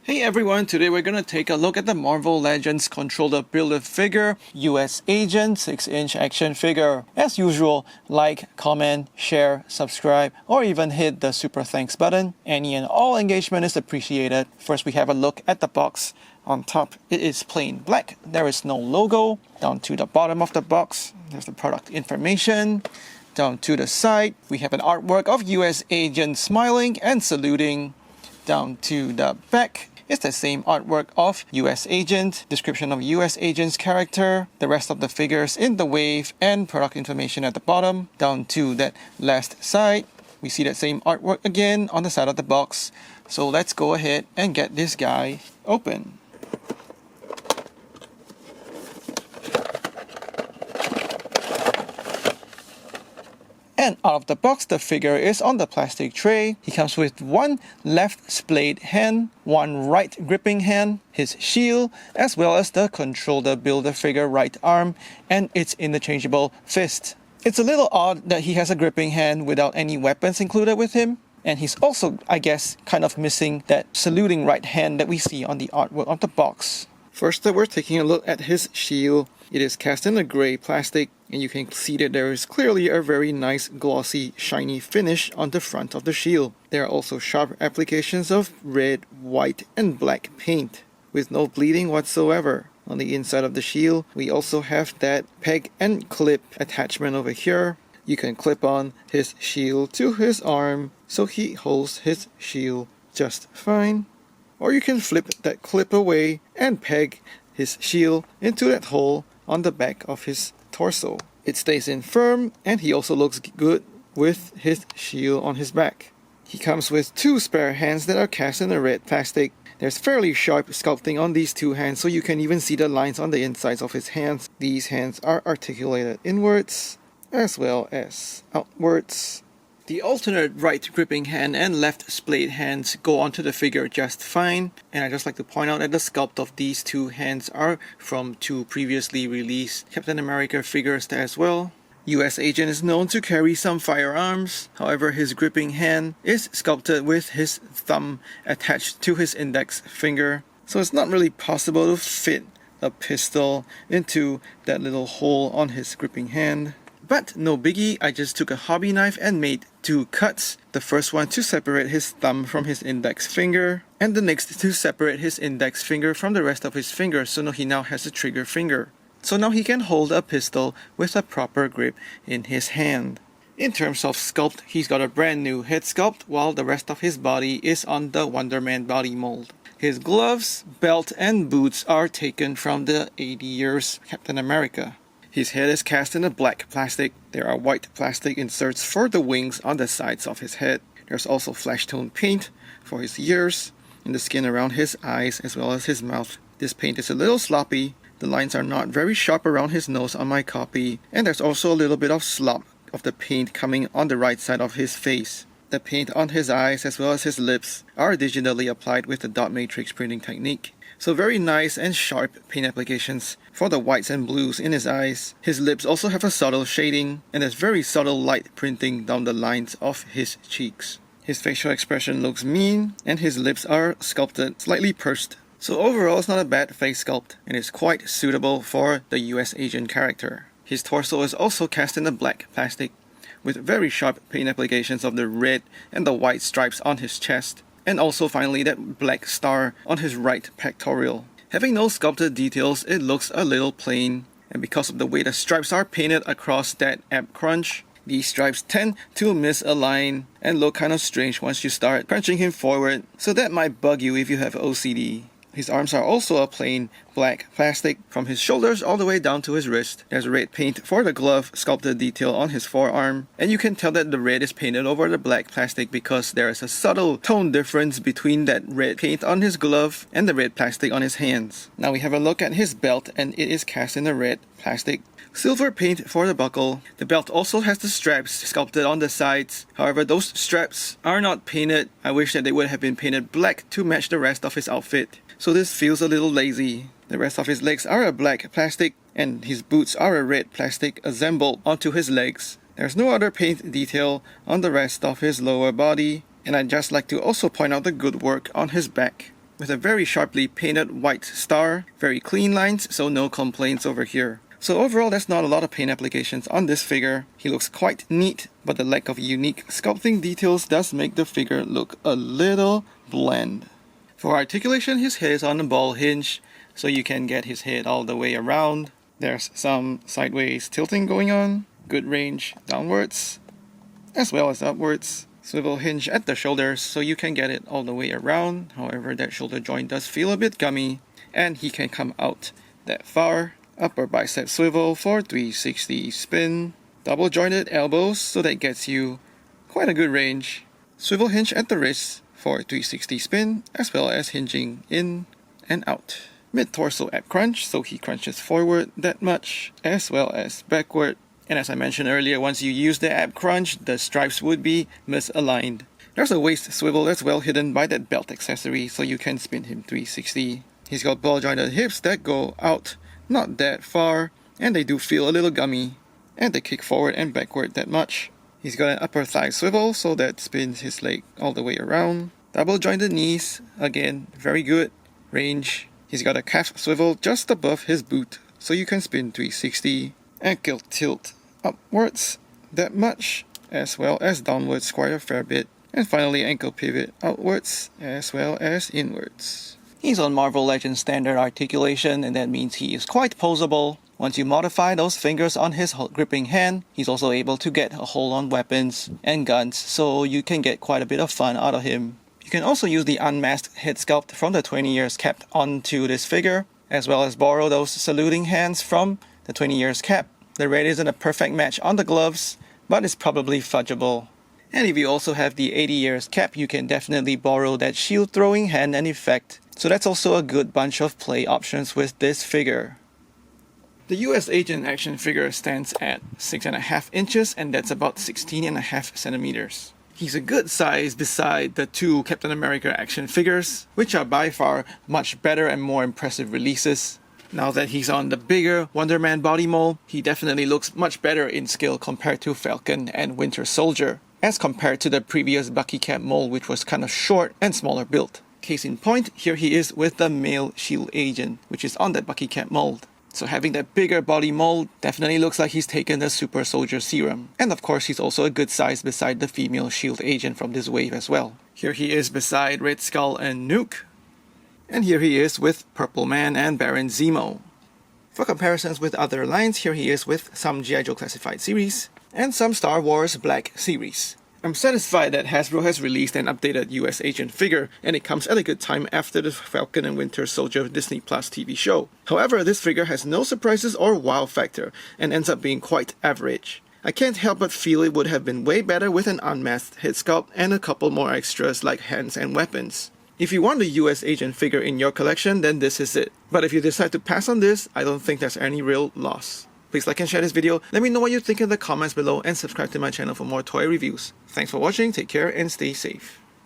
Hey everyone, today we're going to take a look at the Marvel Legends Controller Build-A-Figure US Agent 6-inch action figure. As usual, like, comment, share, subscribe, or even hit the super thanks button. Any and all engagement is appreciated. First we have a look at the box. On top it is plain black, there is no logo. Down to the bottom of the box, there's the product information. Down to the side, we have an artwork of US Agent smiling and saluting. Down to the back, it's the same artwork of US Agent, description of US Agent's character, the rest of the figures in the wave, and product information at the bottom. Down to that last side, we see that same artwork again on the side of the box. So let's go ahead and get this guy open. And out of the box, the figure is on the plastic tray. He comes with one left splayed hand, one right gripping hand, his shield, as well as the Controller Build-A-Figure right arm, and its interchangeable fist. It's a little odd that he has a gripping hand without any weapons included with him. And he's also, I guess, kind of missing that saluting right hand that we see on the artwork of the box. First we're taking a look at his shield. It is cast in a gray plastic, and you can see that there is clearly a very nice glossy shiny finish on the front of the shield. There are also sharp applications of red, white and black paint with no bleeding whatsoever. On the inside of the shield we also have that peg and clip attachment over here. You can clip on his shield to his arm so he holds his shield just fine. Or you can flip that clip away and peg his shield into that hole on the back of his torso. It stays in firm, and he also looks good with his shield on his back. He comes with two spare hands that are cast in a red plastic. There's fairly sharp sculpting on these two hands, so you can even see the lines on the insides of his hands. These hands are articulated inwards as well as outwards. The alternate right gripping hand and left splayed hands go onto the figure just fine, and I'd just like to point out that the sculpt of these two hands are from two previously released Captain America figures as well. US Agent is known to carry some firearms, however his gripping hand is sculpted with his thumb attached to his index finger, so it's not really possible to fit a pistol into that little hole on his gripping hand. But no biggie, I just took a hobby knife and made two cuts. The first one to separate his thumb from his index finger, and the next to separate his index finger from the rest of his fingers, so now he now has a trigger finger. So now he can hold a pistol with a proper grip in his hand. In terms of sculpt, he's got a brand new head sculpt while the rest of his body is on the Wonder Man body mold. His gloves, belt and boots are taken from the 80 years Captain America. His head is cast in a black plastic. There are white plastic inserts for the wings on the sides of his head. There's also flesh tone paint for his ears and the skin around his eyes as well as his mouth. This paint is a little sloppy. The lines are not very sharp around his nose on my copy, and there's also a little bit of slop of the paint coming on the right side of his face. The paint on his eyes as well as his lips are digitally applied with the dot matrix printing technique. So very nice and sharp paint applications for the whites and blues in his eyes. His lips also have a subtle shading, and there's very subtle light printing down the lines of his cheeks. His facial expression looks mean, and his lips are sculpted slightly pursed. So overall it's not a bad face sculpt, and it's quite suitable for the US Agent character. His torso is also cast in a black plastic, with very sharp paint applications of the red and the white stripes on his chest. And also finally that black star on his right pectoral. Having no sculpted details, it looks a little plain, and because of the way the stripes are painted across that ab crunch, these stripes tend to misalign and look kind of strange once you start crunching him forward, so that might bug you if you have OCD. His arms are also a plain black plastic from his shoulders all the way down to his wrist. There's red paint for the glove sculpted detail on his forearm, and you can tell that the red is painted over the black plastic because there is a subtle tone difference between that red paint on his glove and the red plastic on his hands. Now we have a look at his belt, and it is cast in a red plastic. Silver paint for the buckle. The belt also has the straps sculpted on the sides. However, those straps are not painted. I wish that they would have been painted black to match the rest of his outfit. So this feels a little lazy. The rest of his legs are a black plastic, and his boots are a red plastic assembled onto his legs. There's no other paint detail on the rest of his lower body, and I'd just like to also point out the good work on his back. with a very sharply painted white star, very clean lines, so no complaints over here. So overall, there's not a lot of paint applications on this figure. He looks quite neat, but the lack of unique sculpting details does make the figure look a little bland. For articulation, his head is on a ball hinge, so you can get his head all the way around. There's some sideways tilting going on, good range downwards, as well as upwards. Swivel hinge at the shoulders, so you can get it all the way around. However, that shoulder joint does feel a bit gummy, and he can come out that far. Upper bicep swivel for 360 spin. Double jointed elbows, so that gets you quite a good range. Swivel hinge at the wrist for 360 spin, as well as hinging in and out. Mid-torso ab crunch, so he crunches forward that much, as well as backward. And as I mentioned earlier, once you use the ab crunch, the stripes would be misaligned. There's a waist swivel that's well hidden by that belt accessory, so you can spin him 360. He's got ball jointed hips that go out not that far, and they do feel a little gummy, and they kick forward and backward that much. He's got an upper thigh swivel, so that spins his leg all the way around. Double jointed knees, again, very good range. He's got a calf swivel just above his boot, so you can spin 360. Ankle tilt upwards that much, as well as downwards quite a fair bit. And finally ankle pivot outwards, as well as inwards. He's on Marvel Legends standard articulation, and that means he is quite poseable. Once you modify those fingers on his gripping hand, he's also able to get a hold on weapons and guns, so you can get quite a bit of fun out of him. You can also use the unmasked head sculpt from the 20 years cap onto this figure, as well as borrow those saluting hands from the 20 years cap. The red isn't a perfect match on the gloves, but it's probably fudgeable. And if you also have the 80 years cap, you can definitely borrow that shield throwing hand and effect. So that's also a good bunch of play options with this figure. The US Agent action figure stands at 6.5 inches, and that's about 16.5 centimeters. He's a good size beside the two Captain America action figures, which are by far much better and more impressive releases. Now that he's on the bigger Wonder Man body mold, he definitely looks much better in scale compared to Falcon and Winter Soldier, as compared to the previous Bucky Cap mold, which was kind of short and smaller built. Case in point, here he is with the male Shield Agent, which is on that Bucky Cap mold. So having that bigger body mold definitely looks like he's taken the Super Soldier Serum. And of course, he's also a good size beside the female Shield Agent from this wave as well. Here he is beside Red Skull and Nuke. And here he is with Purple Man and Baron Zemo. For comparisons with other lines, here he is with some G.I. Joe Classified series and some Star Wars Black series. I'm satisfied that Hasbro has released an updated US Agent figure, and it comes at a good time after the Falcon and Winter Soldier Disney Plus TV show. However, this figure has no surprises or wow factor, and ends up being quite average. I can't help but feel it would have been way better with an unmasked head sculpt and a couple more extras like hands and weapons. If you want a US Agent figure in your collection, then this is it. But if you decide to pass on this, I don't think there's any real loss. Please like and share this video, let me know what you think in the comments below, and subscribe to my channel for more toy reviews. Thanks for watching, take care and stay safe.